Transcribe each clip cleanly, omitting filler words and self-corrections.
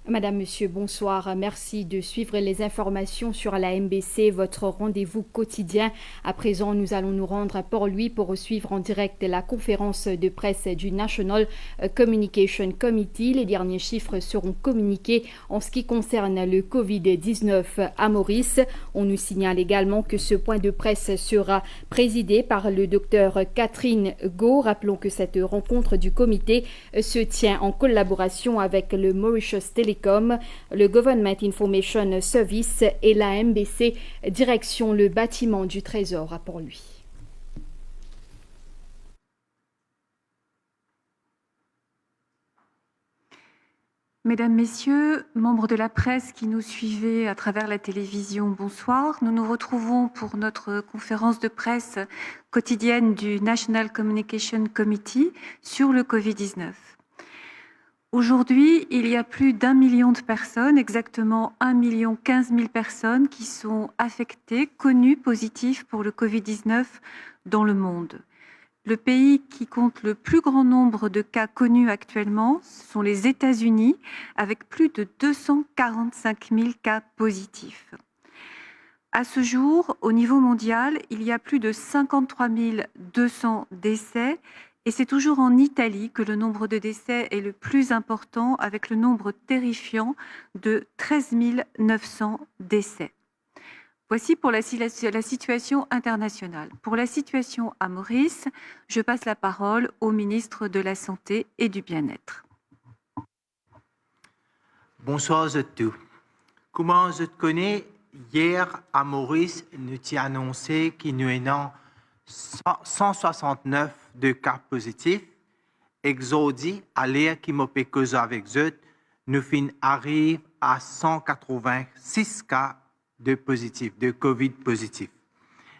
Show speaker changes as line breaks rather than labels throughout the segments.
Madame, Monsieur, bonsoir. Merci de suivre les informations sur la MBC, votre rendez-vous quotidien. À présent, nous allons nous rendre à Port-Louis pour suivre en direct la conférence de presse du National Communication Committee. Les derniers chiffres seront communiqués en ce qui concerne le Covid-19 à Maurice. On nous signale également que ce point de presse sera présidé par le docteur Catherine Go. Rappelons que cette rencontre du comité se tient en collaboration avec le Mauritius Telecom, le Government Information Service et la MBC, direction le bâtiment du Trésor à Port-Louis.
Mesdames, Messieurs, membres de la presse qui nous suivez à travers la télévision, bonsoir. Nous nous retrouvons pour notre conférence de presse quotidienne du National Communication Committee sur le Covid-19. Aujourd'hui, il y a plus d'1 million de personnes, exactement 1,15 million de personnes qui sont affectées, connues positives pour le Covid-19 dans le monde. Le pays qui compte le plus grand nombre de cas connus actuellement, ce sont les États-Unis, avec plus de 245 000 cas positifs. À ce jour, au niveau mondial, il y a plus de 53 200 décès. Et c'est toujours en Italie que le nombre de décès est le plus important, avec le nombre terrifiant de 13 900 décès. Voici pour la situation internationale. Pour la situation à Maurice, je passe la parole au ministre de la Santé et du Bien-être.
Bonsoir à tous. Comment je te connais, hier à Maurice, nous t'y annoncé qu'il nous avons 169 de cas positifs. Exodi, à l'air qui m'a cause avec eux, nous arrivons à 186 cas de positifs, de Covid positifs.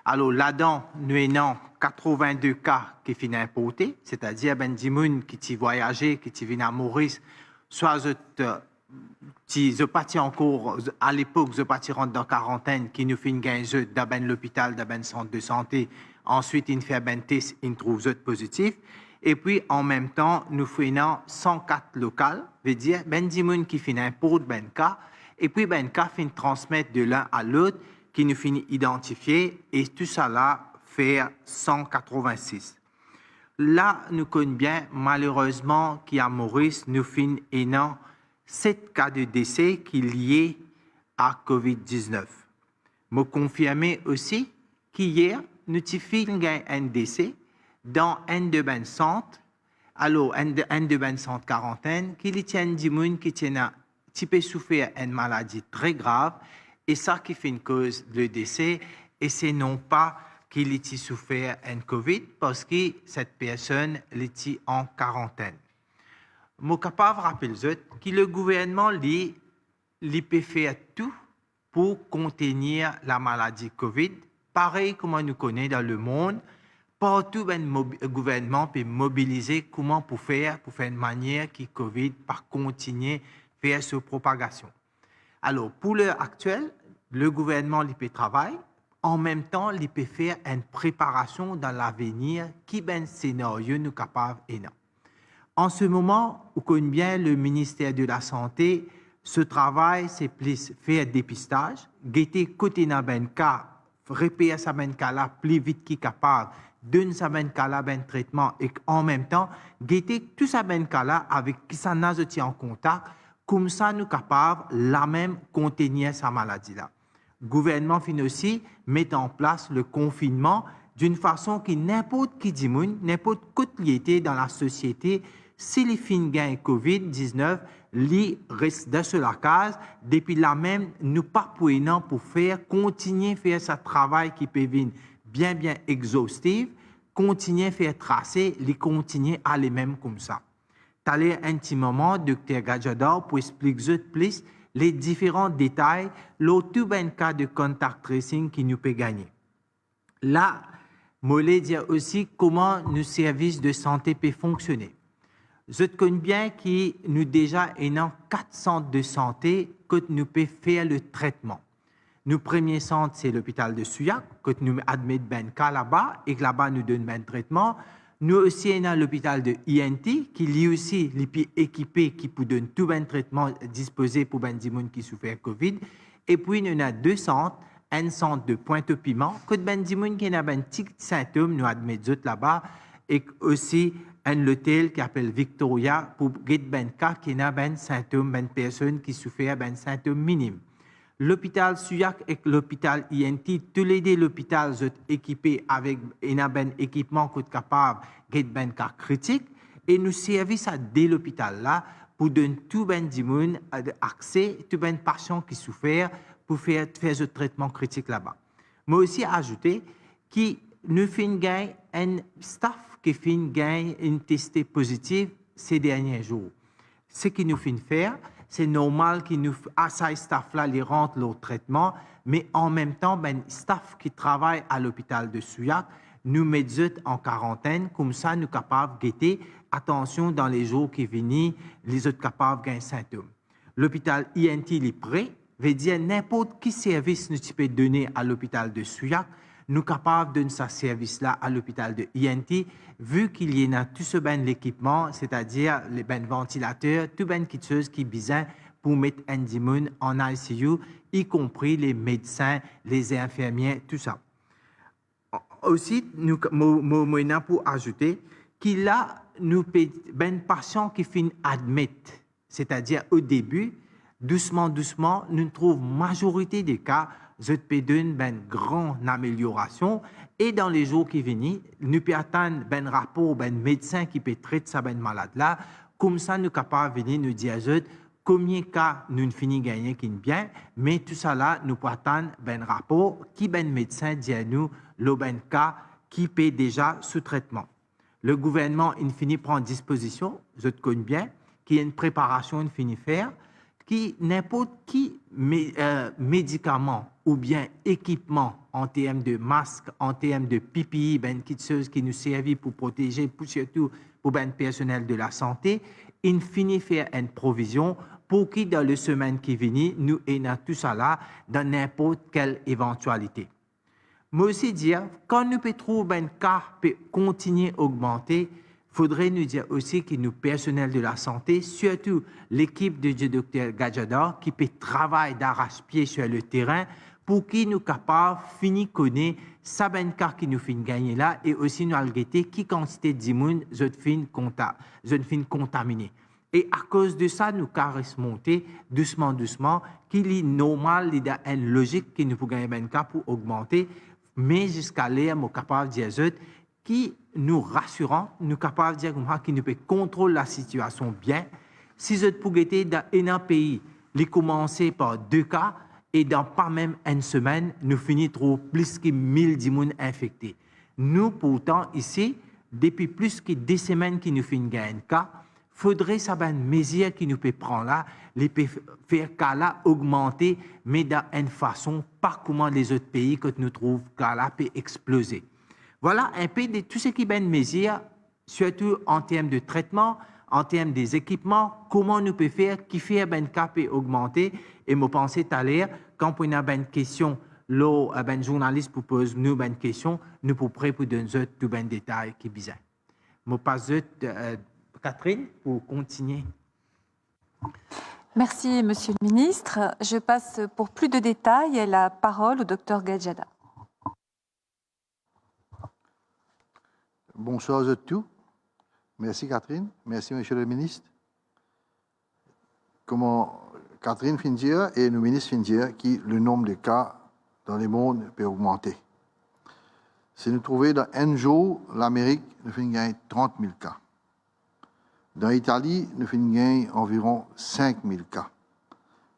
Alors là-dedans, nous avons 82 cas qui finissent importés, c'est-à-dire des gens qui ont voyagé, qui viennent à Maurice, soit je partis encore, à l'époque, je partis rentrer en quarantaine, qui nous finissent gagner dans l'hôpital, dans le centre de santé. Ensuite, ils font un test, ils trouvent eux positifs. Et puis, en même temps, nous faisons 104 locales, veut dire, des gens qui finissent importer ben cas, et puis ben cas finissent transmettre de l'un à l'autre, qui nous finissent identifier, et tout ça là fait 186. Là, nous connaissons bien, malheureusement, qu'à Maurice, nous finissons 7 cas de décès qui sont liés à COVID-19. Je confirme aussi qu'hier, nous avons un décès dans un de ben centres, alors un de ben centres quarantaine, qui tient des gens qui peuvent souffrir d'une maladie très grave, et ça qui fait une cause de décès, et c'est non pas qu'il ait souffert un COVID, parce que cette personne est en quarantaine. Je suis capable de rappeler que le gouvernement peut faire tout pour contenir la maladie COVID, pareil comme nous connaissons dans le monde. Partout, le gouvernement peut mobiliser comment pour faire une manière que COVID par continuer à faire sa propagation. Alors, pour l'heure actuelle, le gouvernement peut travailler. En même temps, il peut faire une préparation dans l'avenir qui est un scénario nous capable et non. En ce moment, on connaît bien le ministère de la Santé. Ce travail, c'est plus faire dépistage, guetter côté dans ben cas, repérer ça ben cas là plus vite qu'il capable, donner ça ben cas là ben traitement et en même temps guetter tout ça ben cas là avec qui ça n'a été en contact, comme ça nous capable la même contenir sa maladie là. Le gouvernement finit aussi mettre en place le confinement d'une façon qui n'importe qui dit n'importe qui était dans la société. Si les fins gain COVID-19, li reste dans la case, depuis là même, nous pas pour faire, continuer à faire ce travail qui peut venir bien exhaustif, continuer à faire tracer, les continuer à aller même comme ça. T'allez un petit moment, Dr. Gadjador, pour expliquer plus les différents détails, l'autre cas de contact tracing qui nous peut gagner. Là, je voulais dire aussi comment nos services de santé peuvent fonctionner. Je connais bien que nous déjà ayons 4 centres de santé que nous pouvons faire le traitement. Notre premier centre, c'est l'hôpital de Souillac, que nous admettons ben cas là-bas et que là-bas nous donnons ben traitement. Nous aussi, on a l'hôpital de INT, qui lui aussi est équipé, qui peut donner tout un traitement disposé pour les gens qui souffrent de COVID. Et puis, on a 2 centres, un centre de Pointe-au-Piment, que les gens qui ont des petits symptômes, nous admettons là-bas, et aussi un hôtel qui s'appelle Victoria pour les cas qui ont des symptômes, des personnes qui souffrent de symptômes minimes. L'hôpital Suyak et l'hôpital INT, tous les deux l'hôpital sont équipés avec un équipement qui est capable de faire des cas critiques et nous servons à dès l'hôpital là pour donner tout le monde accès, tout les patients qui souffrent pour faire ce traitement critique là-bas. Mais aussi ajouter que nous faisons un staff qui fait une testé positive ces derniers jours. Ce qui nous fait faire, c'est normal que nous, à ces staff-là, les rentrent leur traitement, mais en même temps, ben, staff qui travaille à l'hôpital de Suyak, nous mettons en quarantaine, comme ça, nous sommes capables de guetter, attention, dans les jours qui viennent, les autres capables de gagner symptômes. L'hôpital INT est prêt, veut dire n'importe quel service nous peut donner à l'hôpital de Suyak, nous sommes capables de donner ce service-là à l'hôpital de INT, vu qu'il y a tout ce ben l'équipement, c'est-à-dire les ben ventilateurs, tout ben quelque chose qui est besoin pour mettre un démon en ICU, y compris les médecins, les infirmiers, tout ça. Aussi, nous pour ajouter qu'il a nous ben patient qui finit admettre, c'est-à-dire au début, doucement, nous trouvons majorité des cas je peux donner une grande amélioration et dans les jours qui viennent, nous pouvons attendre un rapport, un médecin qui peut traiter ce malade-là. Comme ça, nous sommes capables de venir nous dire combien de cas nous finissons gagner qui est bien, mais tout ça là, nous pouvons attendre un rapport qui ben médecin dit à nous le cas qui peut déjà sous traitement. Le gouvernement, il finit prendre disposition, je te connais bien, qui y a une préparation, il finit faire, qui n'importe qui médicament ou bien équipement en termes de masques, en termes de PPE, ben quelque chose qui nous servent pour protéger, surtout pour ben personnel de la santé, il finit faire une provision pour qui dans les semaines qui viennent, nous ayons tout ça là dans n'importe quelle éventualité. Mais aussi dire, quand nous pouvons trouver un cas peut continuer à augmenter, faudrait nous dire aussi que nous, personnels de la santé, surtout l'équipe de Dr Gadjador, qui peut travailler d'arrache-pied sur le terrain pour qu'ils nous capables de finir connaître ça ben cas qui nous fait gagner là et aussi nous algueter qui quantité d'immunes je fin contaminé. Et à cause de ça, nous caresse monter doucement, qu'il est normal, il y a une logique qui nous peut gagner ben cas pour augmenter, mais jusqu'à l'air, nous capable de dire qui nous rassurant, nous capables de dire qu'il nous peut contrôler la situation bien. Si je pour guetter dans un pays, les commencer par 2 cas et dans pas même une semaine, nous finissons plus que 1000 personnes infectés. Nous, pourtant, ici, depuis plus que 2 semaines qui nous finissent gagner un cas, faudrait savoir une mesure qui nous peut prendre là, les faire cas là augmenter, mais dans une façon pas comment les autres pays que nous trouvons cas là peut exploser. Voilà un peu de tout ce qui est une mesure, surtout en termes de traitement, en termes des équipements, comment nous pouvons faire, qui fait un cas peut augmenter. Et je pensais tout à l'heure, quand on a une question, un journaliste vous pose nous une question, nous sommes prêts pour donner tout un détail qui est bizarre. Je passe Catherine pour continuer.
Merci, Monsieur le Ministre. Je passe pour plus de détails la parole au Dr Gadjador.
Bonsoir à tous. Merci Catherine. Merci Monsieur le Ministre. Comme Catherine vient de dire et le ministre vient de dire que le nombre de cas dans le monde peut augmenter. Si nous trouvons dans un jour, l'Amérique nous fait gagner 30 000 cas. Dans l'Italie, nous fait gagner environ 5 000 cas.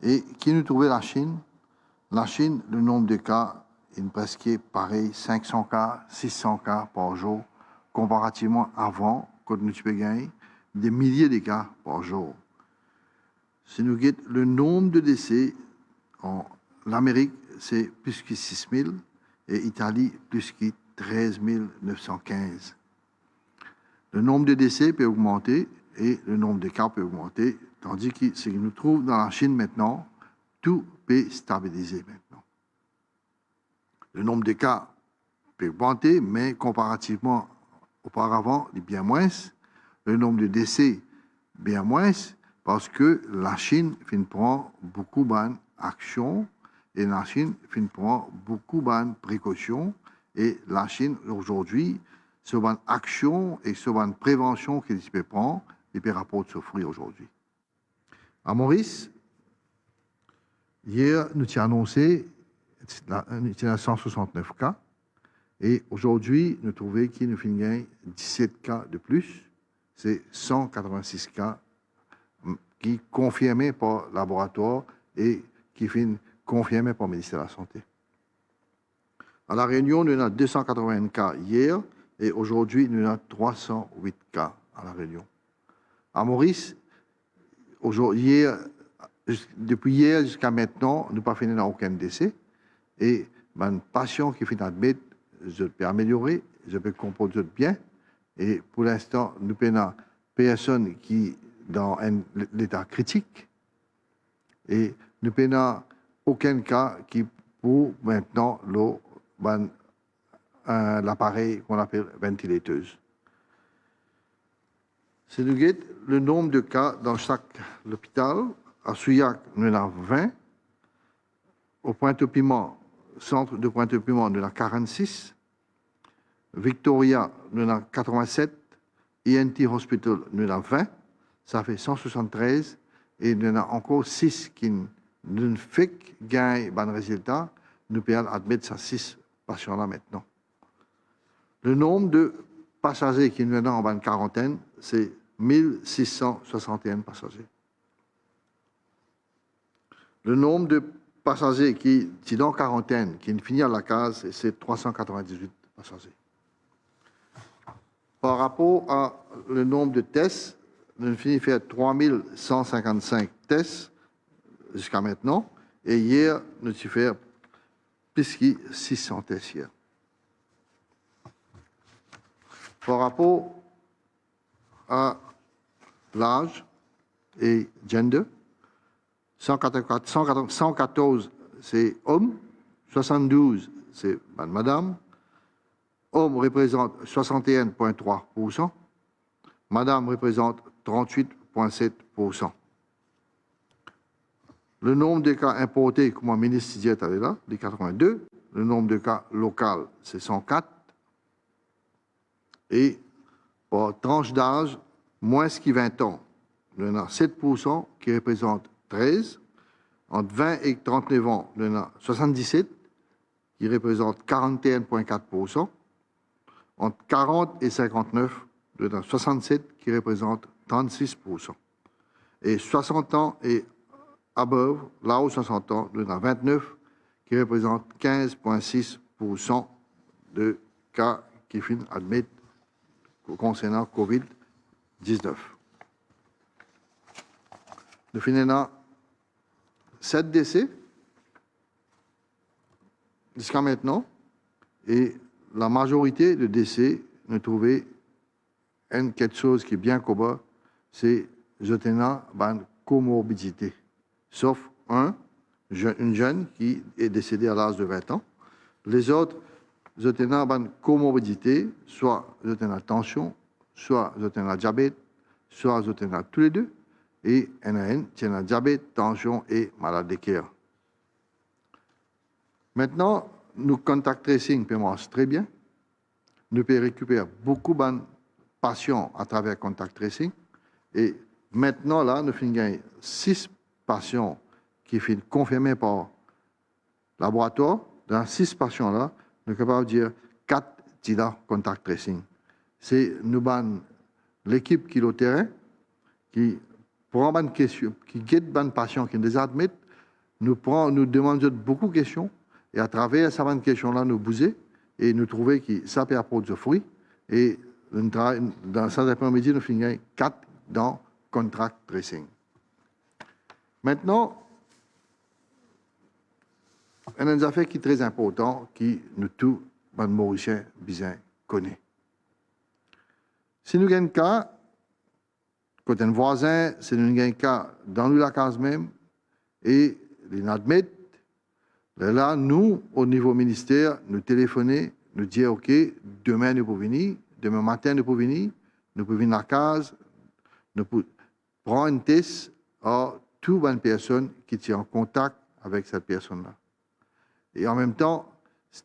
Et qui nous trouvait la Chine, le nombre de cas est presque pareil, 500 cas, 600 cas par jour, comparativement avant, quand nous avons gagné des milliers de cas par jour. Si nous regardons le nombre de décès, en l'Amérique, c'est plus que 6 000 et l'Italie, plus que 13 915. Le nombre de décès peut augmenter et le nombre de cas peut augmenter, tandis que ce que nous trouvons dans la Chine maintenant, tout peut stabiliser maintenant. Le nombre de cas peut augmenter, mais comparativement Auparavant, il est bien moins. Le nombre de décès, bien moins, parce que la Chine prend beaucoup d'actions et la Chine prend beaucoup de précautions. Et la Chine, aujourd'hui, ce ban action et ce ban prévention qu'il peut prendre, il peut rapporter souffrir aujourd'hui. À Maurice, hier, nous avons annoncé qu'il y a 169 cas. Et aujourd'hui, nous trouvons qu'il nous y a 17 cas de plus. C'est 186 cas qui sont confirmés par le laboratoire et qui sont confirmés par le ministère de la Santé. À La Réunion, nous avons 280 cas hier et aujourd'hui, nous avons 308 cas à La Réunion. À Maurice, depuis hier jusqu'à maintenant, nous n'avons pas fini aucun décès. Et les patients qui finissent admettre, je peux améliorer, je peux composer bien. Et pour l'instant, nous avons personne qui dans l'état critique. Et nous n'avons aucun cas qui pour maintenant l'appareil qu'on appelle ventilateuse. C'est le nombre de cas dans chaque hôpital. À Souillac, nous en avons 20. Au Pointe-au-Piment, centre de Pointe-au-Piment, nous en avons 46. Victoria, nous en avons 87. INT Hospital, nous en avons 20. Ça fait 173. Et nous en avons encore 6 qui nous font gagner bon résultat. Nous pouvons admettre ces 6 patients-là maintenant. Le nombre de passagers qui nous sont en bonne quarantaine, c'est 1661 passagers. Le nombre de passagers qui sont en quarantaine, qui finissent à la case, c'est 398 passagers. Par rapport à le nombre de tests, nous finissons faire 3155 tests jusqu'à maintenant. Et hier, nous avons fait plus que 600 tests hier. Par rapport à l'âge et gender, 114 c'est homme, 72 c'est madame. Homme représente 61,3%, madame représente 38,7%. Le nombre de cas importés, comme le ministre disait là, les 82. Le nombre de cas locaux, c'est 104. Et par tranche d'âge, moins que 20 ans, il y en a 7% qui représentent 13. Entre 20 et 39 ans, il y en a 77 qui représentent 41,4%. Entre 40 et 59, il y en a 67 qui représentent 36%. Et 60 ans et above, là où 60 ans, il y en a 29 qui représentent 15,6% de cas qui finissent admettre concernant COVID-19. Nous finissons 7 décès jusqu'à maintenant et la majorité de décès, nous trouvons quelque chose qui est bien commun, c'est une comorbidité. Sauf une jeune qui est décédée à l'âge de 20 ans. Les autres, ils ont une comorbidité, soit ils ont une tension, soit ils ont un diabète, soit ils ont tous les deux. Et il y en a un qui a un diabète, tension et maladie de cœur. Maintenant, nous contact tracing peut marcher très bien. Nous pouvons récupérer beaucoup de patients à travers contact tracing. Et maintenant, là, nous avons 6 patients qui sont confirmés par laboratoire. Dans 6 patients-là, nous sommes capables de dire 4 TIDA contact tracing. C'est l'équipe qui est au terrain, qui prend une question, qui guide les patients qui nous admettent, nous demande beaucoup de questions, et à travers ces questions-là, nous bouger, et nous trouvons que ça peut apporter des fruits. Et dans cet après-midi, nous finissons 4 dans contact tracing. Maintenant, il y a une affaire qui est très importante, qui nous tous, les Mauriciens, bien connaissent. Si nous avons un cas, quand un voisin, si nous avons un cas dans la case même, et les admettent, là, nous, au niveau ministère, nous téléphonons, nous disons, OK, demain nous pouvons venir, demain matin, nous pouvons venir à la case, nous pouvons prendre un test à toute bonne personne qui est en contact avec cette personne-là. Et en même temps,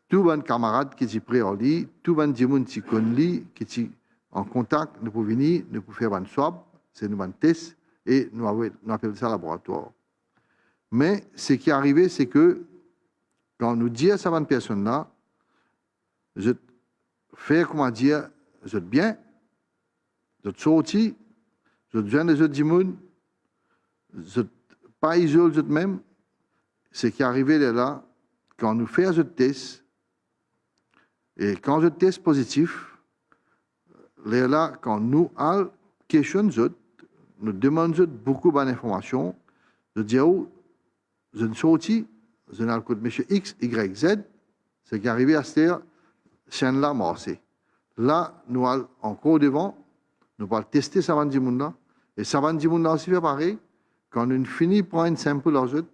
tout bon camarade qui est prêt à lui, tout bon monde qui connaît lui, qui est en contact, nous pouvons venir, nous pouvons faire un swab, c'est un test, et nous appelons ça laboratoire. Mais ce qui est arrivé, c'est que quand nous disons à cette personne-là, je fais, comment dire, je suis bien, je suis sorti, je viens de ce monde, je ne pas isolé même. Ce qui est arrivé là, quand nous faisons ce test, et quand je teste positif, là, quand nous questionnons, nous demandons beaucoup d'informations, je dis, oh, je suis sorti, je n'ai pas de M. X, Y, Z, ce qui est arrivé à cette chaîne-là, Marseille. Là, nous allons encore devant, nous allons tester Savane Dimounda, et Savane Dimounda aussi fait pareil. Quand nous finissons par un sample aux autres,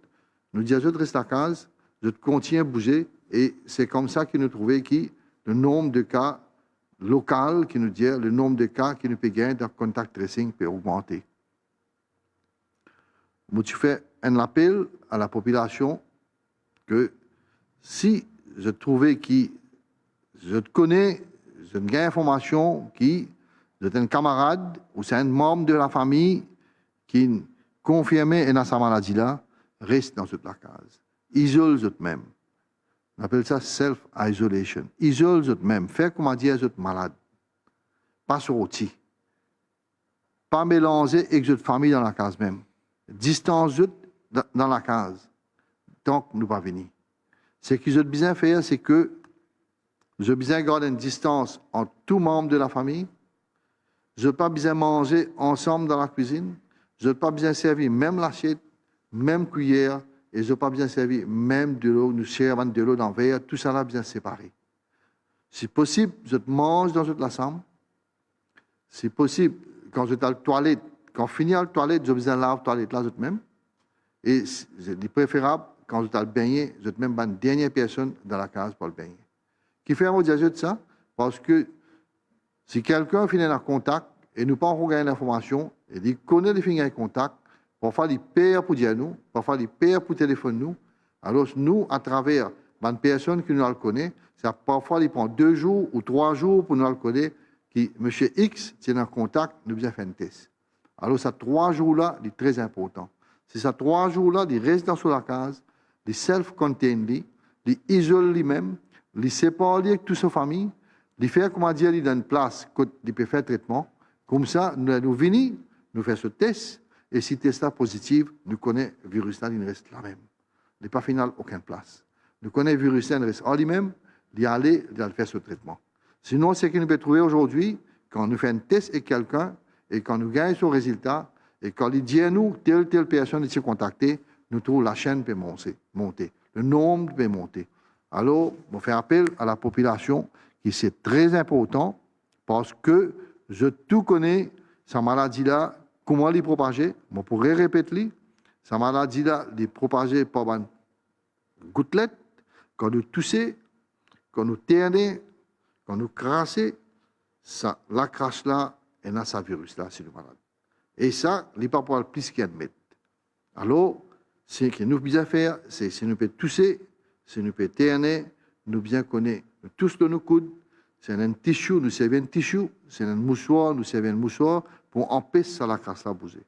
nous disons, je reste à la case, je continue à bouger, et c'est comme ça que nous trouvons que le nombre de cas locaux, qui nous dit, le nombre de cas qui nous peut gagner dans le contact tracing peut augmenter. Je fais un appel à la population que si je trouvais que je te connais, je n'ai pas information qui, je suis un camarade ou c'est un membre de la famille qui confirmé dans sa maladie-là, reste dans cette case. Isole eux-mêmes. On appelle ça self-isolation. Isole eux-mêmes. Faire comment dire vous êtes malade. Pas sorti. Pas mélanger avec votre famille dans la case même. Distance dans la case. Tant que nous pas venir. Ce que je besoin faire, c'est que je besoin garder une distance entre tous membres de la famille. Je n'ai pas besoin manger ensemble dans la cuisine. Je n'ai pas besoin servir même l'assiette, même cuillère, et je n'ai pas besoin servir même de l'eau, nous servons de l'eau dans le verre, tout ça là bien séparé. Si possible, je mange dans la chambre. Si possible, quand je suis à la toilette, quand je finis à la toilette, je besoin de laver la toilette là, même. Et c'est préférable, quand je suis à le baigner, je même une dernière personne dans la case pour le baigner. Qui fait un dire de ça? Parce que si quelqu'un finit en contact et nous pas regarder l'information, et il connaît les filles en contact, parfois il perd pour dire nous, parfois il perd pour téléphoner nous. Alors nous, à travers une personne qui nous le connaît, parfois il prend 2 jours ou 3 jours pour nous le connaître, qui M. X tient en contact, nous bien fait un test. Alors ces 3 jours-là, c'est très important. Si ces 3 jours-là, il reste dans la case, il self-contain, il isole lui-même, il sépare avec toute sa famille, il fait, comment dire, il dans une place où il peut faire traitement. Comme ça, nous venons, nous faisons ce test, et si le test est positif, nous connaissons le virus là, il reste là même. Il n'est pas final aucune place. Nous connaissons le virus là, il reste en lui-même, il aller faire ce traitement. Sinon, ce que nous pouvons trouver aujourd'hui, quand nous faisons un test avec quelqu'un, et quand nous gagnons son résultat, et quand il dit à nous, telle personne est contactée, nous trouvons la chaîne peut monter, le nombre peut monter. Alors, on fait appel à la population, qui c'est très important, parce que je tout connais, sa maladie-là, comment elle est propagée. On pourrait répéter, sa maladie-là, elle est propagée par une gouttelette, quand nous toussons, quand nous ternons, quand nous crassons, la crasse-là, elle a sa virus-là, c'est le malade. Et ça, il n'est pas pour le plus qu'il admettre. Alors, ce que nous devons faire, c'est si nous pouvons tousser, si nous pouvons terner, nous bien connaître tous de nos coudes, c'est un tissu, nous servons un tissu, c'est un mouchoir, nous servons un mouchoir pour empêcher la crasse à bouger.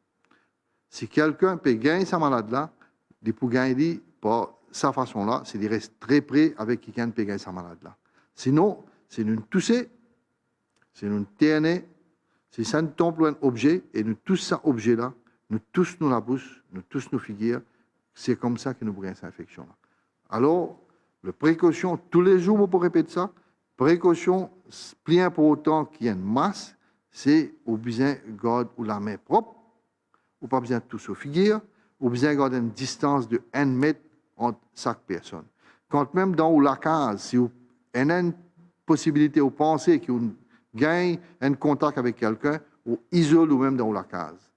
Si quelqu'un peut gagner sa maladie-là, il peut gagner par sa façon-là, c'est de rester très près avec quelqu'un qui peut gagner sa maladie-là. Sinon, c'est nous tousser, c'est nous terner, si ça nous tombe un objet, et nous tous cet objet-là, nous tous nous la bouche, nous tous nos figures, c'est comme ça que nous gagnons cette infection-là. Alors, la précaution, tous les jours, on peut répéter ça, précaution, bien pour autant qu'il y ait une masse, c'est au besoin de garder la main propre, ou pas besoin de tous aux figures, ou besoin de garder une distance de 1 mètre entre chaque personne. Quand même dans la case, si vous avez une possibilité de penser que vous gagnez un contact avec quelqu'un, ou isole ou même dans la case.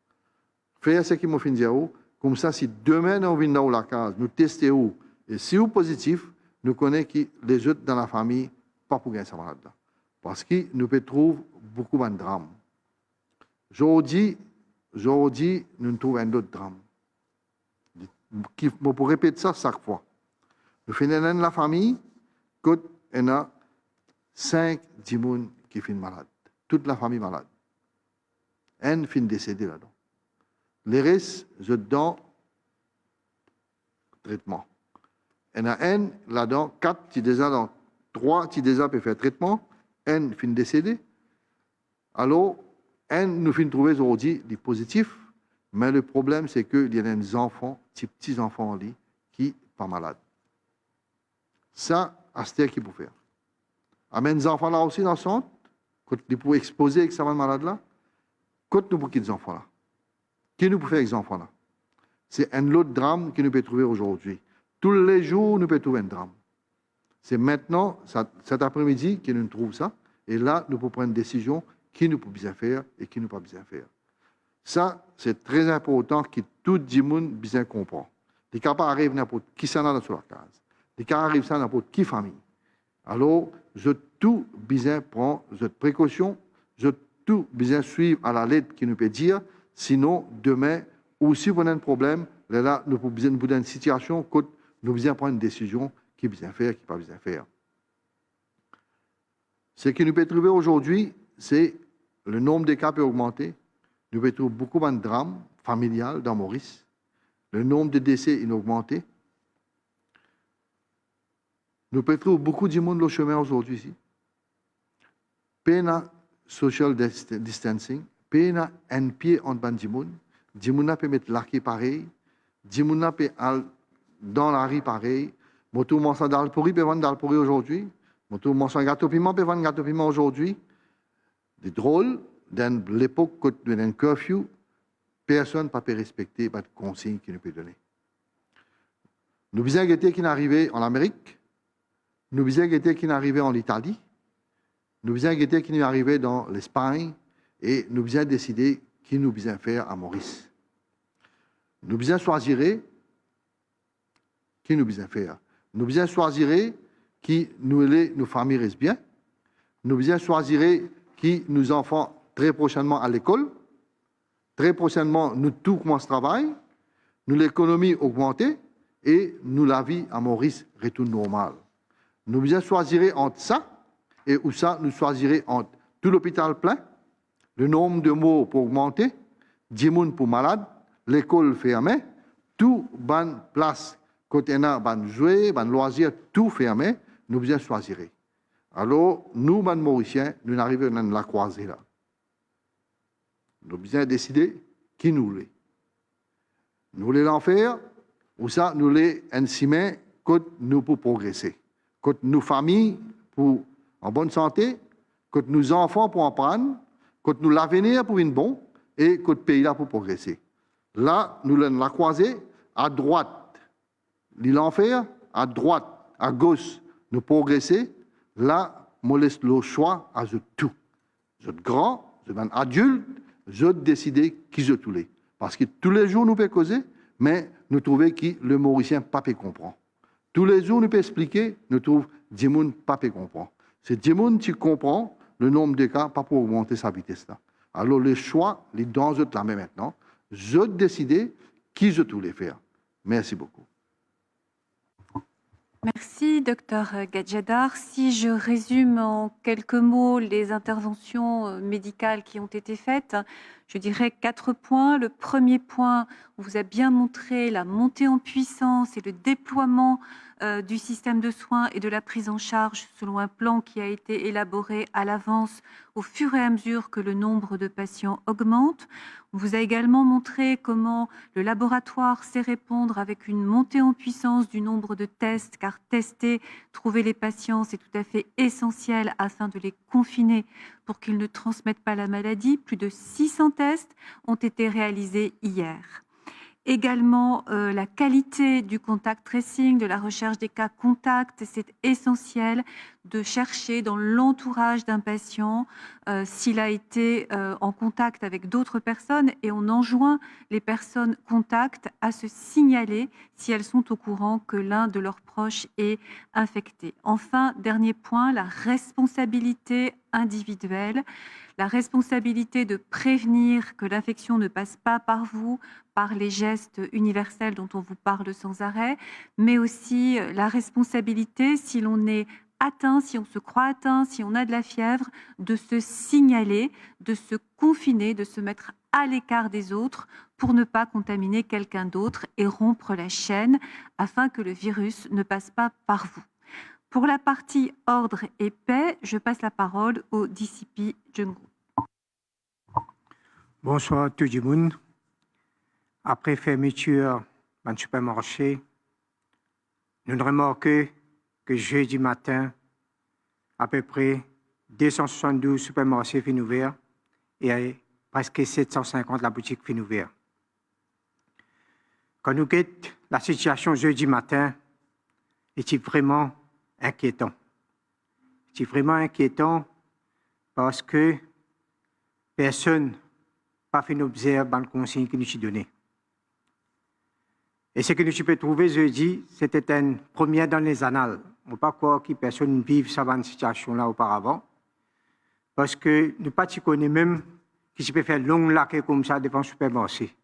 Faire ce qui m'a fait dire, comme ça, si demain on vient dans la case, nous testons, et si vous positif, nous connaissons que les autres dans la famille, pas pour gagner sa maladie. Parce que nous pouvons trouver beaucoup de drames. Aujourd'hui, nous trouvons un autre drame. On peut répéter ça chaque fois. Nous faisons la famille, quand il y a 5 personnes qui sont malades. Toute la famille malade. Un fin décédé là-dedans. Les restes, je donne traitement. Il y en a un là-dedans, 4 qui déjà dans 3 qui déjà peuvent faire traitement, un fin décédé. Alors, un nous fin trouver aujourd'hui des positifs, mais le problème c'est qu'il y a des enfants, des petits enfants en lit, qui sont pas malades. Ça, c'est ce qu'il faut faire. Amène les enfants là aussi dans le centre, quand ils peuvent exposer avec ces malades-là, quand nous pouvons quitter les enfants-là. Qui nous peut faire avec ces enfants-là? C'est un autre drame que nous pouvons trouver aujourd'hui. Tous les jours, nous pouvons trouver un drame. C'est maintenant, cet après-midi, que nous trouvons ça. Et là, nous pouvons prendre une décision qui nous peut bien faire et qui nous peut pas bien faire. Ça, c'est très important que tout le monde bien comprend. Les cas pas arrivent n'importe qui s'en a dans la case. Les cas arrivent ça n'importe qui famille. Alors, je tout bien prendre cette précaution, je tout bien suivre à la lettre qui nous peut dire, sinon demain, ou si vous avez un problème, là, nous pouvons bien vous dans une situation où nous bien prendre une décision qui bien faire, qui pas bien faire. Ce que nous pouvons trouver aujourd'hui, c'est le nombre de cas peut augmenter. Nous pouvons trouver beaucoup de drames familiales dans Maurice. Le nombre de décès a augmenté. Nous pouvons trouver beaucoup de monde au chemin aujourd'hui ici. Pena social distancing, pena un pied en bas de monde. Du monde peut mettre l'arc pareil. Du monde peut aller dans la rue pareil. Moto mange dans le pourri, peut vendre dans le pourri aujourd'hui. Moto mange un gâteau piment, peut vendre un gâteau piment aujourd'hui. C'est drôle, dans l'époque où il y a un curfew, personne ne peut respecter les consignes qu'il nous peut donner. Nous avons guetté qui est arrivé en Amérique, nous avons guetté qui est arrivé en Italie, nous avons guetté qui est arrivé dans l'Espagne, et nous avons décidé qui nous devons faire à Maurice. Nous devons choisir qui nous devons faire. Nous devons choisir qui nos familles restent bien. Nous devons choisir qui nous enfants très prochainement à l'école. Très prochainement, nous tout commence travail. Nous l'économie augmentée et nous la vie à Maurice retourne normale. Nous devons choisir entre ça et où ça nous choisirons entre tout l'hôpital plein, le nombre de morts pour augmenter, 10 personnes pour malades, l'école fermée, tout ban place, côté na ban jouer, ban loisir, tout fermé, nous devons choisir. Alors, nous, ban Mauriciens, nous arrivons à la croisée là. Nous devons décider qui nous voulons. Nous voulons l'enfer, ou ça, nous voulons un ciment que nous pouvons progresser. Que nos familles pour en bonne santé, que nos enfants pour en prendre, que nous l'avenir pour une bonne, et que le pays là pour progresser. Là, nous allons la croiser à droite, l'enfer, à droite, à gauche, nous progresser. Là, je laisse le choix à tout. Je suis grand, je suis un adulte, je décide qui je tous les. Parce que tous les jours, nous pouvons causer, mais nous trouvons que le Mauricien ne peut pas comprendre. Tous les jours, nous pouvons expliquer, nous trouvons que les gens ne peuvent pas comprendre. C'est les gens qui comprennent le nombre de cas, pas pour augmenter sa vitesse là. Alors, le choix, les dents, je la mets maintenant. Je décide qui je tous les faire. Merci beaucoup.
Merci, Dr Gadjadar. Si je résume en quelques mots les interventions médicales qui ont été faites, je dirais 4 points. Le premier point, on vous a bien montré la montée en puissance et le déploiement du système de soins et de la prise en charge selon un plan qui a été élaboré à l'avance au fur et à mesure que le nombre de patients augmente. On vous a également montré comment le laboratoire sait répondre avec une montée en puissance du nombre de tests, car tester, trouver les patients, c'est tout à fait essentiel afin de les confiner pour qu'ils ne transmettent pas la maladie. Plus de 600 tests ont été réalisés hier. Également, la qualité du contact tracing, de la recherche des cas contacts, c'est essentiel. de chercher dans l'entourage d'un patient s'il a été en contact avec d'autres personnes et on enjoint les personnes contacts à se signaler si elles sont au courant que l'un de leurs proches est infecté. Enfin, dernier point, la responsabilité individuelle, la responsabilité de prévenir que l'infection ne passe pas par vous, par les gestes universels dont on vous parle sans arrêt, mais aussi la responsabilité, si l'on est atteint, si on se croit atteint, si on a de la fièvre, de se signaler, de se confiner, de se mettre à l'écart des autres pour ne pas contaminer quelqu'un d'autre et rompre la chaîne afin que le virus ne passe pas par vous. Pour la partie ordre et paix, je passe la parole au DCP Jungu.
Bonsoir tout le monde. Après fermeture dans supermarché, nous remarquons que jeudi matin, à peu près 272 supermarchés sont ouverts et presque 750 la boutique fin ouverte. Quand nous quittons la situation jeudi matin, c'est vraiment inquiétant. C'est vraiment inquiétant parce que personne n'a fait observer dans le consigne que nous avons donné. Et ce que nous pouvons trouver jeudi, c'était une première dans les annales. On ne peut pas croire que personne ne vive cette situation-là auparavant. Parce que nous ne connaissons même qui peut faire long laquer comme ça devant le supermarché.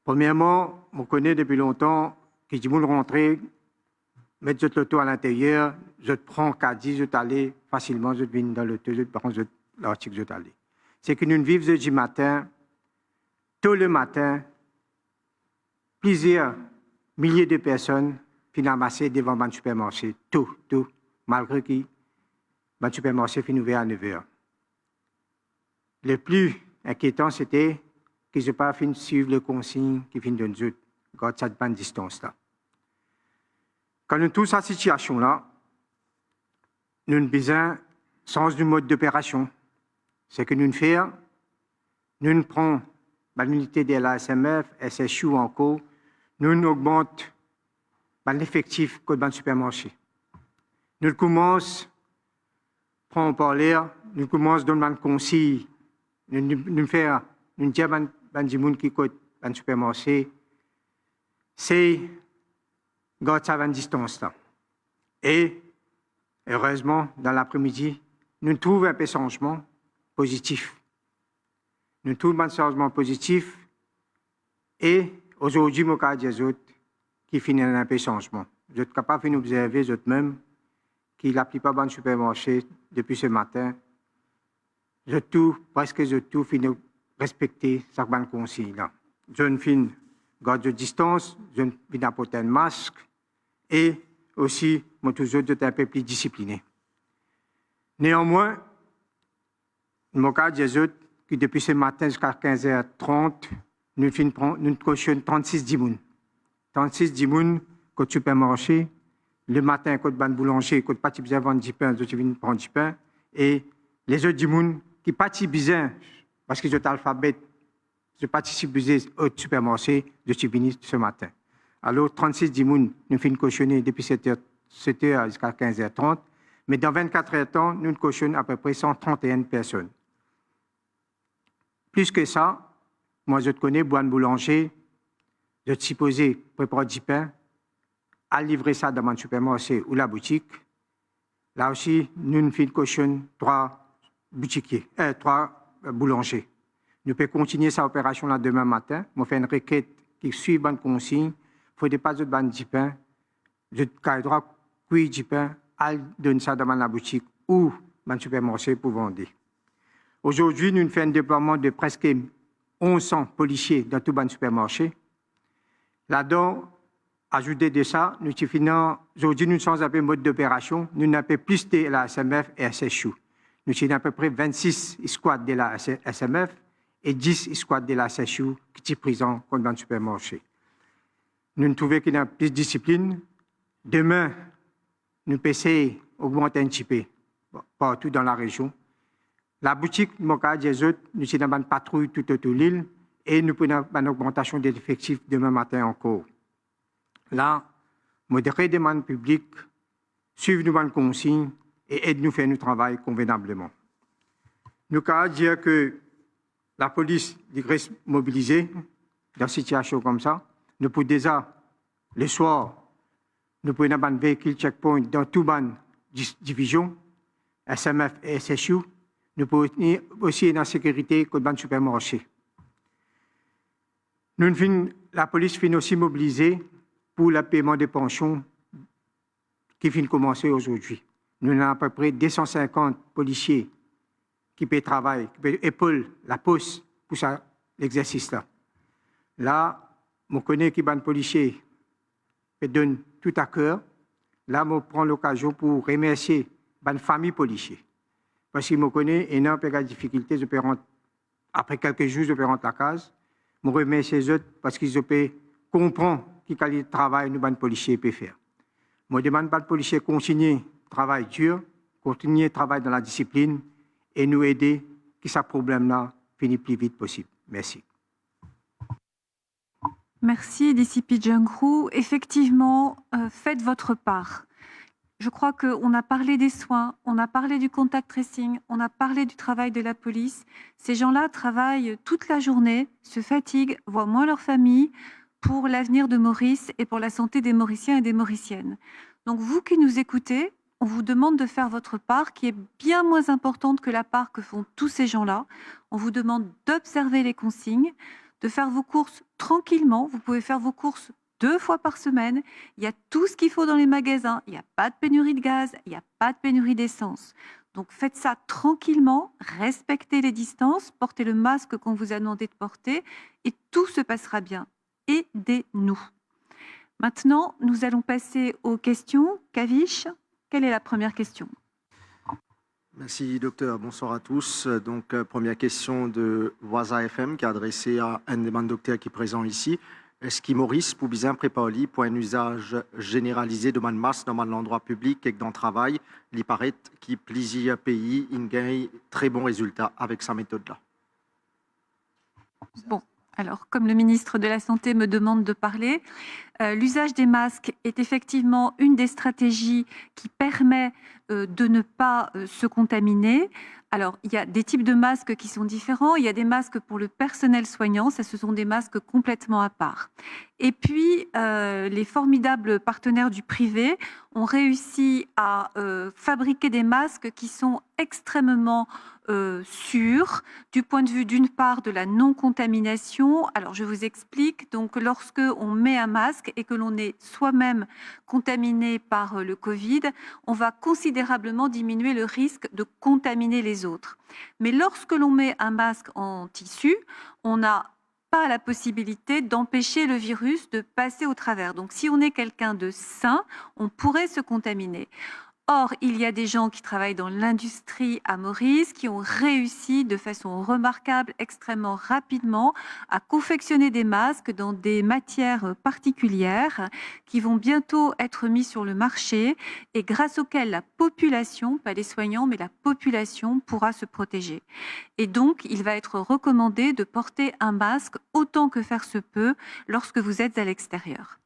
Premièrement, on connaît depuis longtemps que si vous rentrez, mettre votre auto à l'intérieur, je prends caddie, je aller facilement, je viens dans l'auto, je prends l'article, je aller. C'est que nous vivons jeudi matin, tôt le matin, plusieurs milliers de personnes finissent amassées devant le supermarché, tout, malgré que le supermarché finit ouvert à 9 h. Le plus inquiétant, c'était que je n'ai pas fini de suivre les consignes qui finissent de nous autres, garder cette bonne distance-là. Quand nous trouvons cette situation-là, nous avons besoin de sens du mode d'opération. Ce que nous faisons, nous prenons l'unité de la SMF, SSU encore, nous augmentons l'effectif dans le supermarché. Nous commençons, prendre parler, nous commençons à donner un conseil, nous faisons, nous disons à des gens qui sont dans le supermarché, c'est garder à une distance là. Et heureusement, dans l'après-midi, nous trouvons un peu de changement positif. Nous trouvons un changement positif et aujourd'hui, je vais dire aux autres qui finissent un peu de changement. Vous êtes capables d'observer eux-mêmes qui la plupart dans le supermarché depuis ce matin. Presque tout finissent respecter cette bonne consigne-là. Je ne finis garder de distance, je ne finis pas porter un masque et aussi, moi, toujours d'être un peu plus discipliné. Néanmoins, je vais dire aux autres que depuis ce matin jusqu'à 15h30, nous cautionnons 36 dimoun. 36 dimoun au supermarché. Le matin, quand le boulanger, quand pas besoin de vendre du pain, je viens prendre du pain. Et les autres dimoun qui pas besoin, parce qu'ils ont l'alphabet, je participe au supermarché, je suis venu ce matin. Alors, 36 dimoun, nous finissons cautionner depuis 7h jusqu'à 15h30. Mais dans 24 heures de temps, nous cautionnons à peu près 131 personnes. Plus que ça, moi, je te connais, Boine Boulanger, je te supposé préparer du pain, à livrer ça dans mon supermarché ou la boutique. Là aussi, nous faisons caution 3 boulangers. Nous pouvons continuer cette opération-là demain matin. Je fais une requête qui suit la bonne consigne. Il ne faut pas de banque du pain. Je te droit cuire du pain, à donner ça dans la boutique ou dans le supermarché pour vendre. Aujourd'hui, nous faisons un déploiement de presque 1100 policiers dans tout le supermarché. Là-dedans, ajouté de ça, nous aujourd'hui, nous sommes un peu mode d'opération. Nous n'avons pas plus de la SMF et SSU. Nous sommes à peu près 26 squads de la SMF et 10 squads de la SSU qui sont présents dans le supermarché. Nous trouvons qu'il y a plus de discipline. Demain, nous pouvons essayer d'augmenter un petit peu partout dans la région. La boutique, nous sommes dans une patrouille tout autour de l'île et nous prenons une augmentation des effectifs demain matin encore. Là, modérer des demandes publiques, suivre nos consignes et aide nous faire notre travail convenablement. Nous pouvons dire que la police devrait se mobiliser dans une situation comme ça. Nous pouvons déjà, le soir, nous pouvons avoir un véhicule checkpoint dans toute la division, SMF et SSU. Nous pouvons aussi être en sécurité contre le supermarché. La police finit aussi mobilisée pour le paiement des pensions qui finit de commencer aujourd'hui. Nous avons à peu près 250 policiers qui peuvent travailler, qui peuvent épauler la poste pour l'exercice-là. Là, je connais que les policiers donnent tout à cœur. Là, je prends l'occasion pour remercier les familles policiers. Parce que je connais énormément de difficultés après quelques jours, je peux rentrer à la case. Je remercie les autres parce qu'ils peuvent comprendre quelle qualité de travail nous, les policiers, peuvent faire. Je demande aux policiers de continuer le travail dur, continuer le travail dans la discipline et nous aider que ce problème-là finisse le plus vite possible. Merci.
Merci, DCP Jungrou. Effectivement, faites votre part. Je crois qu'on a parlé des soins, on a parlé du contact tracing, on a parlé du travail de la police. Ces gens-là travaillent toute la journée, se fatiguent, voient moins leur famille pour l'avenir de Maurice et pour la santé des Mauriciens et des Mauriciennes. Donc vous qui nous écoutez, on vous demande de faire votre part qui est bien moins importante que la part que font tous ces gens-là. On vous demande d'observer les consignes, de faire vos courses tranquillement. Vous pouvez faire vos courses 2 fois par semaine. Il y a tout ce qu'il faut dans les magasins. Il n'y a pas de pénurie de gaz, il n'y a pas de pénurie d'essence. Donc faites ça tranquillement, respectez les distances, portez le masque qu'on vous a demandé de porter et tout se passera bien. Aidez-nous. Maintenant, nous allons passer aux questions. Kavish, quelle est la première question?
Merci, docteur. Bonsoir à tous. Donc, première question de Waza FM qui est adressée à un des docteurs qui est présent ici. Est-ce que Maurice peut bien préparer pour un usage généralisé de masse dans l'endroit public et dans le travail? Il paraît que plusieurs pays gagnent très bons résultats avec sa méthode-là.
Bon, alors comme le ministre de la Santé me demande de parler, l'usage des masques est effectivement une des stratégies qui permet de ne pas se contaminer. Alors, il y a des types de masques qui sont différents. Il y a des masques pour le personnel soignant. Ça, ce sont des masques complètement à part. Et puis, les formidables partenaires du privé ont réussi à fabriquer des masques qui sont extrêmement sûrs du point de vue, d'une part, de la non-contamination. Alors, je vous explique. Donc, lorsque on met un masque et que l'on est soi-même contaminé par le Covid, on va considérablement diminuer le risque de contaminer les autres. Mais lorsque l'on met un masque en tissu, on n'a pas la possibilité d'empêcher le virus de passer au travers. Donc si on est quelqu'un de sain, on pourrait se contaminer. Or, il y a des gens qui travaillent dans l'industrie à Maurice qui ont réussi de façon remarquable, extrêmement rapidement, à confectionner des masques dans des matières particulières qui vont bientôt être mis sur le marché et grâce auxquels la population, pas les soignants, mais la population pourra se protéger. Et donc, il va être recommandé de porter un masque autant que faire se peut lorsque vous êtes à l'extérieur.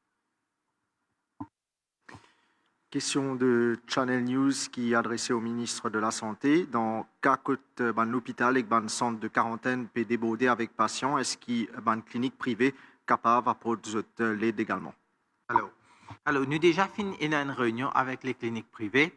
Question de Channel News qui est adressée au ministre de la Santé. Dans cas que l'hôpital et le centre de quarantaine peut déborder avec patients, est-ce qu'il y a une clinique privée capable d'apporter l'aide également?
Alors, nous déjà fini une réunion avec les cliniques privées.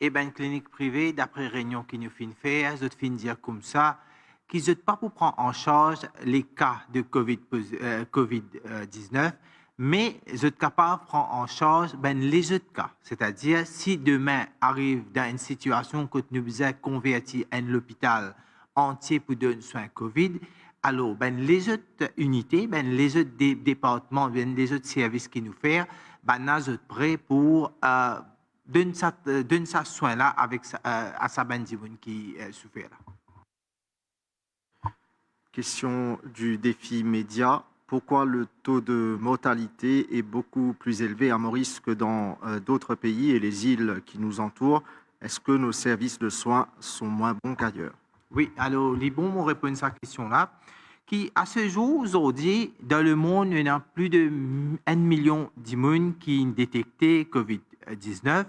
Et bien, une clinique privée, d'après réunion qui nous finit faire, ils fin dire comme ça, qu'ils n'ont pas pour prendre en charge les cas de COVID-19, mais ils sont capables de prendre en charge les autres cas. C'est-à-dire, si demain arrive dans une situation que nous avons converti un hôpital entier pour donner soin Covid, alors les autres unités, les autres départements, les autres services qui nous font, nous sommes prêts pour donner ce soin-là à sa bandit qui souffre là.
Question du défi média. Pourquoi le taux de mortalité est beaucoup plus élevé à Maurice que dans d'autres pays et les îles qui nous entourent? Est-ce que nos services de soins sont moins bons qu'ailleurs?
Oui, alors les bons m'ont répondu à cette question-là. Qui, à ce jour, aujourd'hui, dans le monde, il y a plus de 1 million d'immunes qui ont détecté COVID-19.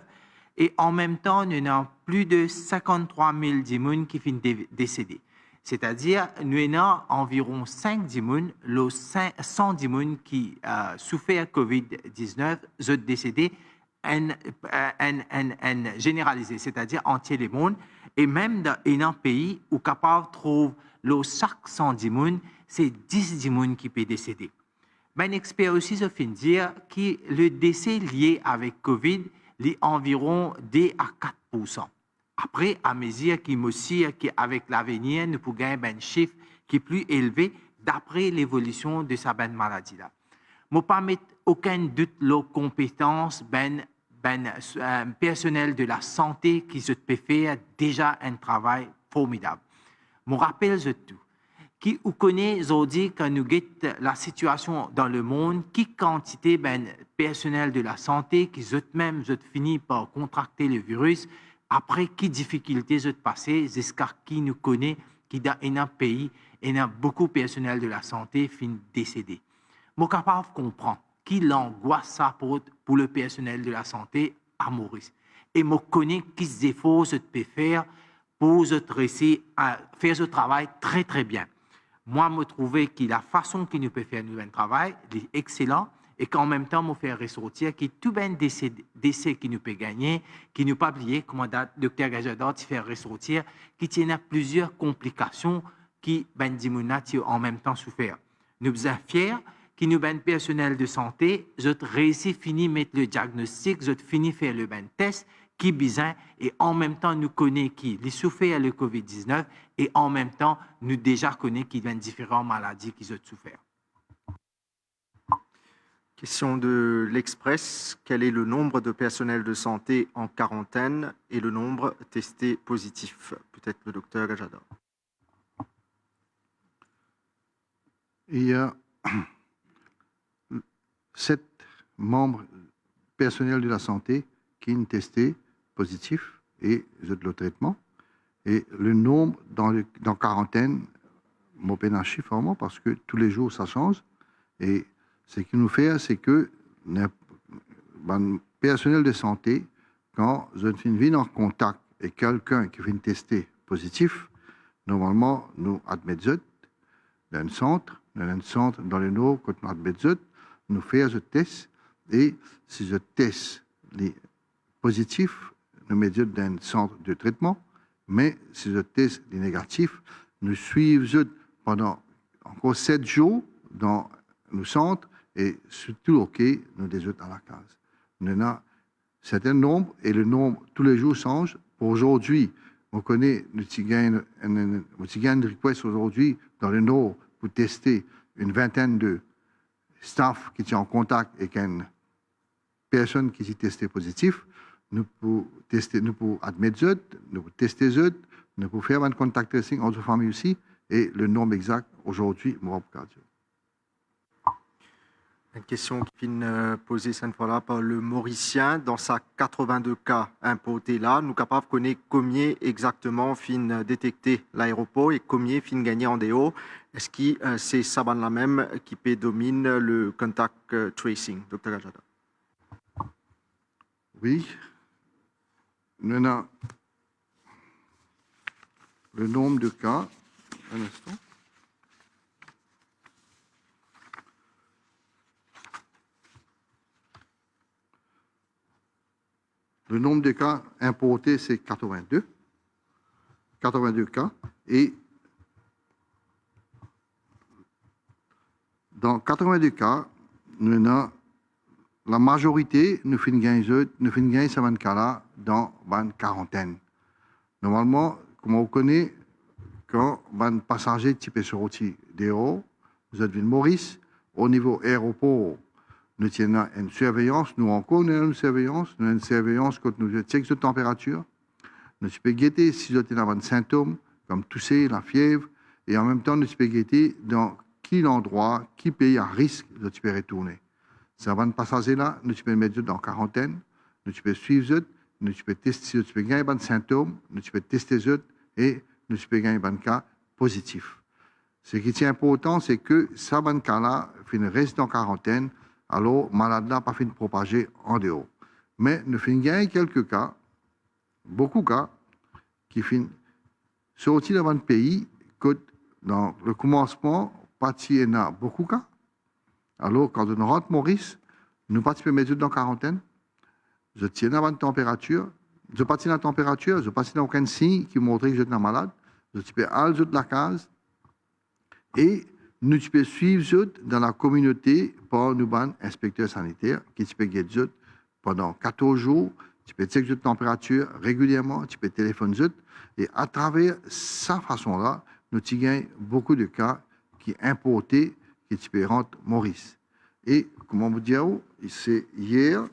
Et en même temps, nous avons plus de 53 000 personnes qui finissent décédées. C'est-à-dire, nous avons environ 5 personnes, 100 personnes qui souffrent de COVID-19, sont décédées en généralisé, c'est-à-dire entier le monde. Et même dans un pays où capable trouve chaque 100 personnes, c'est 10 personnes qui peuvent décéder. Ben, expert aussi se fait dire que le décès lié avec COVID est environ 2 à 4%. Après, à mesure qu'avec l'avenir, nous pouvons gagner un chiffre qui est plus élevé d'après l'évolution de sa maladie-là. Je ne pas mettre aucun doute leurs compétences, personnel de la santé qui se peut faire déjà un travail formidable. Je rappelle tout. Qui vous connaît aujourd'hui quand nous guettons la situation dans le monde, qui quantité personnel de la santé qui eux-mêmes fini par contracter le virus, après qui difficultés se passer jusqu'à qui nous connaît, qui dans un pays, et a beaucoup de personnel de la santé fin décédé. Je suis capable de comprendre qui l'angoisse ça pour le personnel de la santé à Maurice. Et je connais qui efforts se peut faire pour faire ce travail très très bien. Moi, je trouvais que la façon qu'il nous peut faire un travail est excellent et qu'en même temps, je faire ressortir que tout ben décès qui nous peut gagner, qui nous pas oublier, comme le docteur Gajador fait ressortir, qui tient à plusieurs complications qui ben en même temps souffert. Nous sommes fiers que nous ben personnel de santé, je réussi fini mettre le diagnostic, je fini faire le ben test qui bizarre et en même temps nous connaît qui les souffert le COVID-19 et en même temps nous déjà connaît qui viennent différentes maladies qui ont souffert.
Question de l'Express. Quel est le nombre de personnels de santé en quarantaine et le nombre testés positifs? Peut-être le docteur Gajador.
Il y a 7 membres personnels de la santé qui ont testé positif et le traitement. Et le nombre dans quarantaine, mon peine un chiffre vraiment parce que tous les jours ça change. Et ce qu'il nous fait, c'est que le personnel de santé, quand je viens en contact avec quelqu'un qui vient tester positif, normalement, nous admettons dans un centre dans le nord, quand nous admettons, nous faisons ce test. Et si je teste les positifs, nous mettons dans un centre de traitement. Mais si je teste les négatifs, nous suivons pendant encore 7 jours dans nos centres et surtout, OK, nous les autres à la case. Nous avons un certain nombre et le nombre tous les jours change. Pour aujourd'hui, on connaît, nous avons une request aujourd'hui dans le Nord pour tester une vingtaine de staff qui sont en contact avec une personne qui s'est testée positive. Nous pouvons tester, nous pouvons admettre, nous pouvons tester, nous pouvons faire un contact tracing entre familles aussi, et le nombre exact aujourd'hui, moi, pour dire.
Une question qui vient posée cette fois-là par le Mauricien. Dans sa 82 cas importés là, nous sommes capables de connaître combien exactement fin détecter l'aéroport et combien fin gagner en dehors. Est-ce que c'est ça la même qui peut dominer le contact tracing, Dr. Gajada?
Oui. Nous avons le nombre de cas. Un instant. Le nombre de cas importés, c'est 82. 82 cas. Et dans 82 cas, nous avons la majorité, nous finissons gagner ces cas-là dans une quarantaine. Normalement, comme on connaît, quand un passager type sorti dehors, vous êtes venu Maurice, au niveau aéroport, nous avons une surveillance, nous encore nous avons une surveillance quand nous checkons la température. Nous pouvons guetter si vous avez des symptômes comme tousser, la fièvre, et en même temps nous pouvons guetter dans quel endroit, qui pays à risque de retourner. Si avant de passager là, nous pouvons mettre dans quarantaine, nous pouvons suivre, nous pouvons tester, nous pouvons gagner des symptômes, nous pouvons tester et nous pouvons gagner des cas positifs. Ce qui est important, c'est que ces cas-là restent en quarantaine, alors malade là pas fait de propager en dehors. Mais nous finissons gagner quelques cas beaucoup de cas qui finissent sortis dans le pays, que dans le commencement, parti il y a beaucoup de cas. Alors, quand on rentre Maurice, nous participons mettre dans quarantaine, je tiens avant la température, je passe dans la température, je passe dans aucun signe qui montre que je suis malade, je peux aller de la case et nous pouvons suivre dans la communauté par nos inspecteurs sanitaires qui peuvent guider pendant 14 jours. Tu peux checker la température régulièrement, tu peux téléphoner. Et à travers cette façon-là, nous avons beaucoup de cas qui sont importés, qui tu peux rentrer Maurice. Et, comment vous dire, c'est hier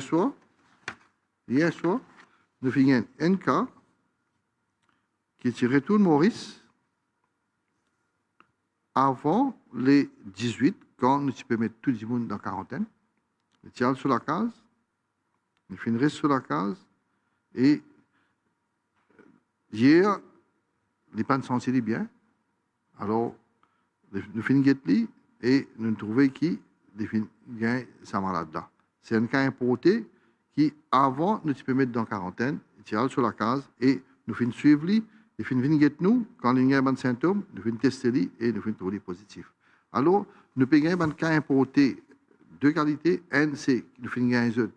soir, nous avons un cas qui retourne Maurice avant les 18, quand nous pouvons mettre tout le monde dans la quarantaine. Nous tirons sur la case, nous finissons sur la case, et hier, les pannes sont bien. Alors, nous finissons et nous trouvons qui gagne sa malade là. C'est un cas importé qui, avant, nous pouvons mettre dans la quarantaine, tirons sur la case, et nous finissons suivre lui. Nous finissons nous, quand il y a des symptômes, nous finissons tester et nous finissons trouver positif. Alors, nous payons un cas importé de qualité. Un, c'est nous finissons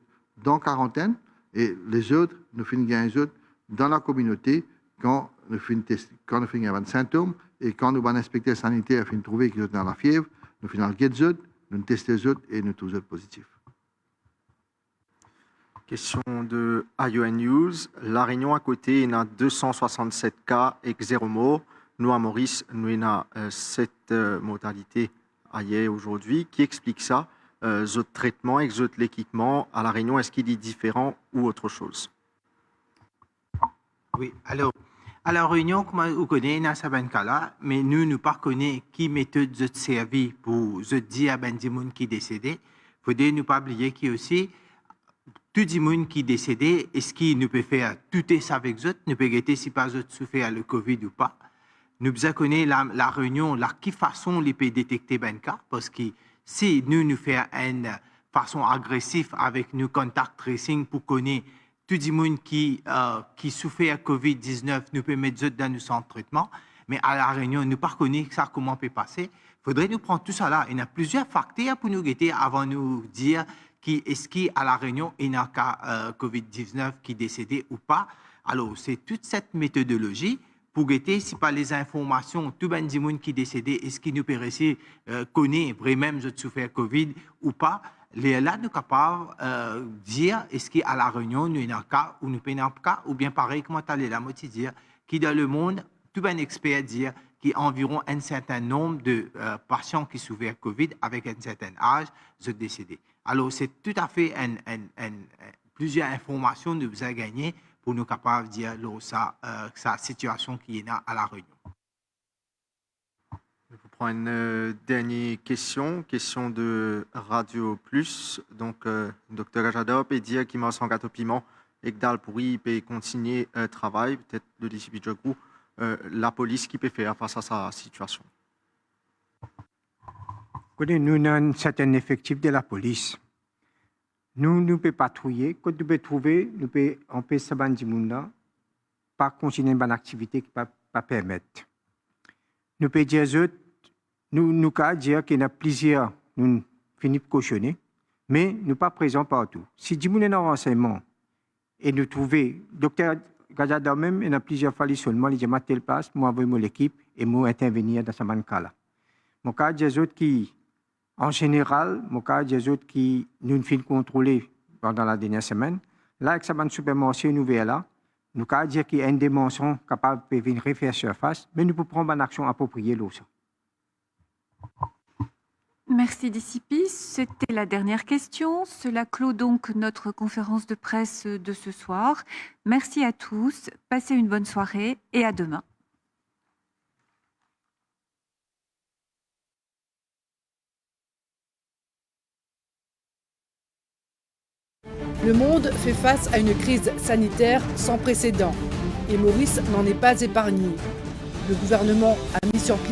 dans la quarantaine et les autres, nous finissons dans la communauté quand nous finissons des symptômes et quand nous avons inspecté sanitaire finissons trouver qu'ils sont dans la fièvre, nous finissons nous testons les autres et nous trouvons les autres positifs.
Question de ION News. La Réunion à côté, il y a 267 cas et 0 morts. Nous, à Maurice, nous avons 7 mortalités hier aujourd'hui. Qui explique ça? Autres traitements, autres l'équipement à La Réunion, est-ce qu'il est différent ou autre chose?
Oui, alors, à La Réunion, comme vous connaissez, il y a ce cas-là, mais nous ne connaissons pas qui méthode de servir pour dire à des gens qui sont décédés. Il faut ne pas oublier qu'il y a aussi tout le monde qui est décédé, est-ce qu'il nous peut faire tout ça avec eux? Nous peut guetter si pas eux souffert le Covid ou pas. Nous connaissons la Réunion, la qui façon les peut détecter ben cas, parce que si nous faisons une façon agressive avec nos contact tracing pour connaître tout le monde qui souffert Covid-19, nous peut mettre eux dans nos centres de traitement. Mais à la Réunion, nous ne connaissons pas ça comment peut passer. Il faudrait nous prendre tout ça là. Il y a plusieurs facteurs pour nous guetter avant de nous dire est-ce qu'à La Réunion, il y a un cas Covid-19 qui est décédé ou pas. Alors, c'est toute cette méthodologie pour guetter si par les informations, tout le monde qui est décédé, est-ce qu'il nous peut réussir connaît vraiment je souffert Covid ou pas. Là, nous sommes capables de dire est-ce qu'à La Réunion, nous avons un cas ou nous n'avons pas un cas, ou bien pareil, comment tu allais la moitié dire, qui dans le monde, tout un expert dire qu'il y a environ un certain nombre de patients qui souffrent Covid avec un certain âge, sont décédés. Alors, c'est tout à fait plusieurs informations que nous avons gagnées pour nous capables de dire sa situation qui est là à La Réunion.
Je vous prends une dernière question de Radio Plus. Donc, Dr. Gajada peut dire qu'il m'a sans gâteau piment et que dans pourri peut continuer le travail, peut-être le disciple de groupe, la police qui peut faire face à sa situation.
Nous avons un certain effectif de la police. Nous pouvons patrouiller. Quand nous pouvons trouver, nous pouvons empêcher ces gens pas continuer une activité qui ne peut pas permettre. Nous pouvons dire, nous pouvons dire qu'il y a plusieurs, nous finissons de cautionner, mais nous ne sommes pas présents partout. Si nous avons un renseignement et nous trouvons, docteur Gajada même, il y a plusieurs fois seulement, il dit, à telle place, moi, envoie l'équipe et moi, intervenir dans ce cas-là. Mon cas, des autres qui, en général, mon cas, des autres qui nous finissent contrôler pendant la dernière semaine, là, avec ce supermarché, nous verrons là, nous pouvons dire qu'il y a une dimension capable de venir refaire surface, mais nous pouvons prendre une action appropriée là aussi.
Merci Dicipi. C'était la dernière question. Cela clôt donc notre conférence de presse de ce soir. Merci à tous. Passez une bonne soirée et à demain.
Le monde fait face à une crise sanitaire sans précédent et Maurice n'en est pas épargné. Le gouvernement a mis sur pied